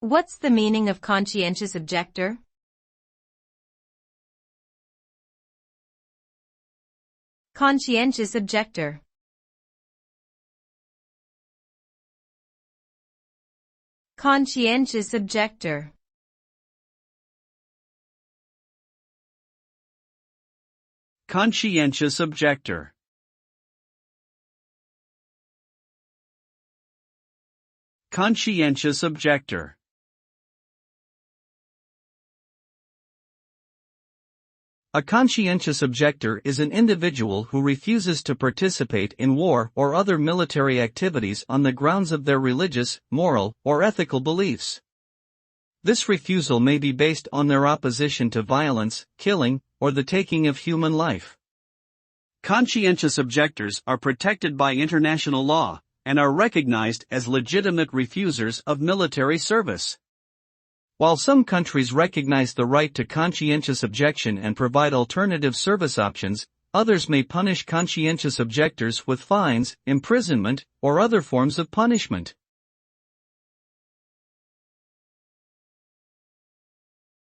What's the meaning of conscientious objector? Conscientious objector. Conscientious objector. Conscientious objector. Conscientious objector. A conscientious objector is an individual who refuses to participate in war or other military activities on the grounds of their religious, moral, or ethical beliefs. This refusal may be based on their opposition to violence, killing, or the taking of human life. Conscientious objectors are protected by international law, and are recognized as legitimate refusers of military service. While some countries recognize the right to conscientious objection and provide alternative service options, others may punish conscientious objectors with fines, imprisonment, or other forms of punishment.